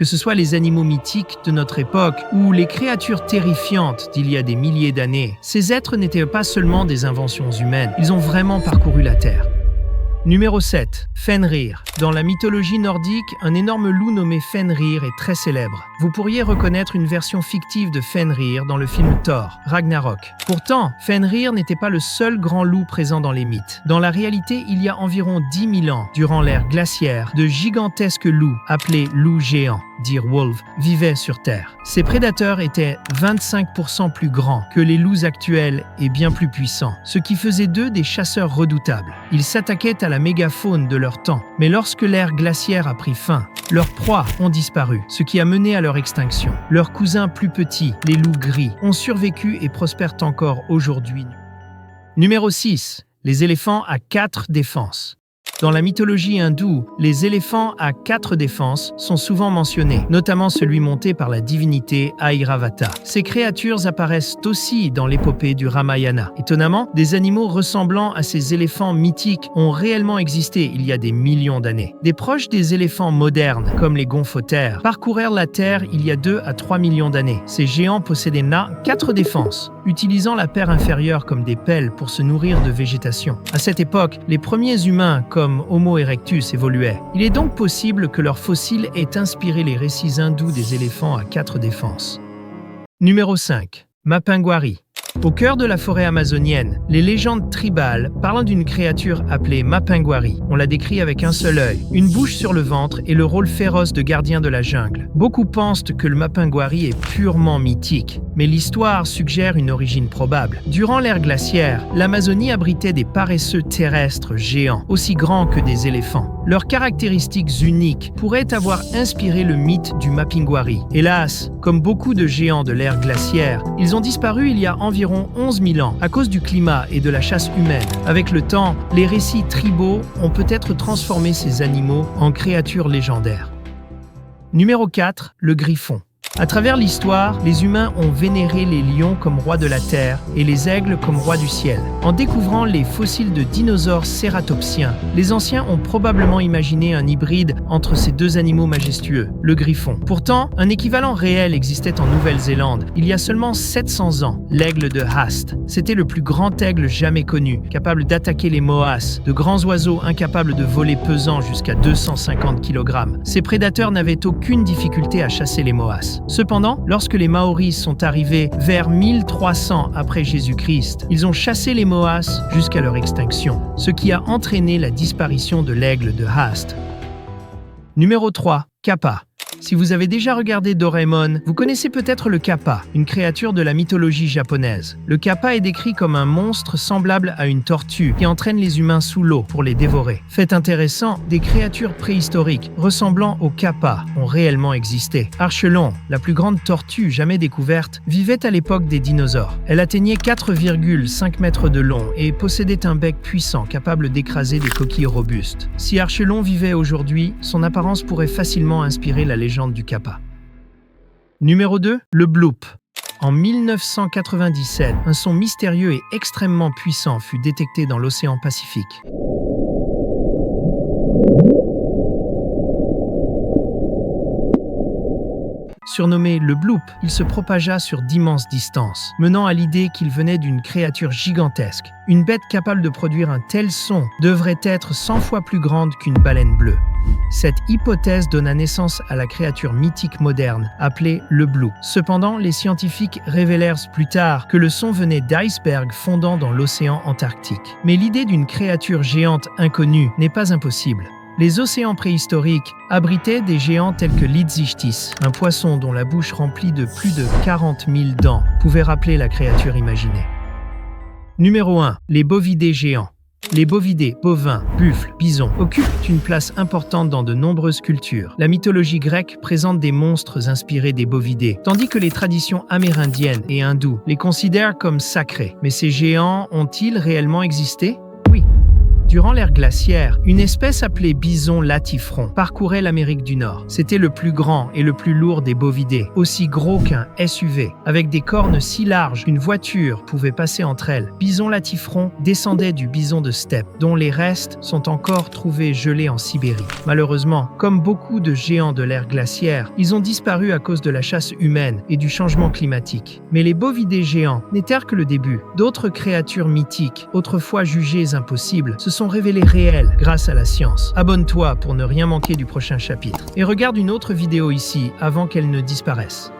Que ce soit les animaux mythiques de notre époque ou les créatures terrifiantes d'il y a des milliers d'années, ces êtres n'étaient pas seulement des inventions humaines, ils ont vraiment parcouru la Terre. Numéro 7. Fenrir. Dans la mythologie nordique, un énorme loup nommé Fenrir est très célèbre. Vous pourriez reconnaître une version fictive de Fenrir dans le film Thor, Ragnarok. Pourtant, Fenrir n'était pas le seul grand loup présent dans les mythes. Dans la réalité, il y a environ 10 000 ans, durant l'ère glaciaire, de gigantesques loups, appelés loups géants, dire wolves, vivaient sur Terre. Ces prédateurs étaient 25% plus grands que les loups actuels et bien plus puissants, ce qui faisait d'eux des chasseurs redoutables. Ils s'attaquaient à la mégafaune de leur temps, mais lorsque l'ère glaciaire a pris fin, leurs proies ont disparu, ce qui a mené à leur extinction. Leurs cousins plus petits, les loups gris, ont survécu et prospèrent encore aujourd'hui. Numéro 6. Les éléphants à 4 défenses. Dans la mythologie hindoue, les éléphants à 4 défenses sont souvent mentionnés, notamment celui monté par la divinité Airavata. Ces créatures apparaissent aussi dans l'épopée du Ramayana. Étonnamment, des animaux ressemblant à ces éléphants mythiques ont réellement existé il y a des millions d'années. Des proches des éléphants modernes, comme les gomphothères, parcourèrent la Terre il y a 2 à 3 millions d'années. Ces géants possédaient 4 défenses, utilisant la paire inférieure comme des pelles pour se nourrir de végétation. À cette époque, les premiers humains, comme Homo erectus, évoluaient. Il est donc possible que leurs fossiles aient inspiré les récits hindous des éléphants à 4 défenses. Numéro 5. Mapinguari. Au cœur de la forêt amazonienne, les légendes tribales parlent d'une créature appelée Mapinguari. On la décrit avec un seul œil, une bouche sur le ventre et le rôle féroce de gardien de la jungle. Beaucoup pensent que le Mapinguari est purement mythique, mais l'histoire suggère une origine probable. Durant l'ère glaciaire, l'Amazonie abritait des paresseux terrestres géants, aussi grands que des éléphants. Leurs caractéristiques uniques pourraient avoir inspiré le mythe du Mapinguari. Hélas, comme beaucoup de géants de l'ère glaciaire, ils ont disparu il y a environ 11 000 ans à cause du climat et de la chasse humaine. Avec le temps, les récits tribaux ont peut-être transformé ces animaux en créatures légendaires. Numéro 4. Le griffon. À travers l'histoire, les humains ont vénéré les lions comme rois de la terre et les aigles comme rois du ciel. En découvrant les fossiles de dinosaures cératopsiens, les anciens ont probablement imaginé un hybride entre ces deux animaux majestueux, le griffon. Pourtant, un équivalent réel existait en Nouvelle-Zélande il y a seulement 700 ans, l'aigle de Haast. C'était le plus grand aigle jamais connu, capable d'attaquer les moas, de grands oiseaux incapables de voler pesant jusqu'à 250 kg. Ces prédateurs n'avaient aucune difficulté à chasser les moas. Cependant, lorsque les Maoris sont arrivés vers 1300 après Jésus-Christ, ils ont chassé les moas jusqu'à leur extinction, ce qui a entraîné la disparition de l'aigle de Haast. Numéro 3. Kappa. Si vous avez déjà regardé Doraemon, vous connaissez peut-être le kappa, une créature de la mythologie japonaise. Le kappa est décrit comme un monstre semblable à une tortue qui entraîne les humains sous l'eau pour les dévorer. Fait intéressant, des créatures préhistoriques ressemblant au kappa ont réellement existé. Archelon, la plus grande tortue jamais découverte, vivait à l'époque des dinosaures. Elle atteignait 4,5 mètres de long et possédait un bec puissant capable d'écraser des coquilles robustes. Si Archelon vivait aujourd'hui, son apparence pourrait facilement inspirer la légende du kappa. Numéro 2. Le bloop. En 1997, un son mystérieux et extrêmement puissant fut détecté dans l'océan Pacifique. Surnommé le bloop, il se propagea sur d'immenses distances, menant à l'idée qu'il venait d'une créature gigantesque. Une bête capable de produire un tel son devrait être 100 fois plus grande qu'une baleine bleue. Cette hypothèse donna naissance à la créature mythique moderne, appelée le bloop. Cependant, les scientifiques révélèrent plus tard que le son venait d'icebergs fondant dans l'océan Antarctique. Mais l'idée d'une créature géante inconnue n'est pas impossible. Les océans préhistoriques abritaient des géants tels que l'Ichthys, un poisson dont la bouche remplie de plus de 40 000 dents pouvait rappeler la créature imaginée. Numéro 1. Les bovidés géants. Les bovidés, bovins, buffles, bisons, occupent une place importante dans de nombreuses cultures. La mythologie grecque présente des monstres inspirés des bovidés, tandis que les traditions amérindiennes et hindoues les considèrent comme sacrés. Mais ces géants ont-ils réellement existé ? Oui. Durant l'ère glaciaire, une espèce appelée bison latifron parcourait l'Amérique du Nord. C'était le plus grand et le plus lourd des bovidés, aussi gros qu'un SUV, avec des cornes si larges qu'une voiture pouvait passer entre elles. Bison latifron descendait du bison de steppe, dont les restes sont encore trouvés gelés en Sibérie. Malheureusement, comme beaucoup de géants de l'ère glaciaire, ils ont disparu à cause de la chasse humaine et du changement climatique. Mais les bovidés géants n'étaient que le début. D'autres créatures mythiques, autrefois jugées impossibles, se sont révélées réelles grâce à la science. Abonne-toi pour ne rien manquer du prochain chapitre. Et regarde une autre vidéo ici avant qu'elle ne disparaisse.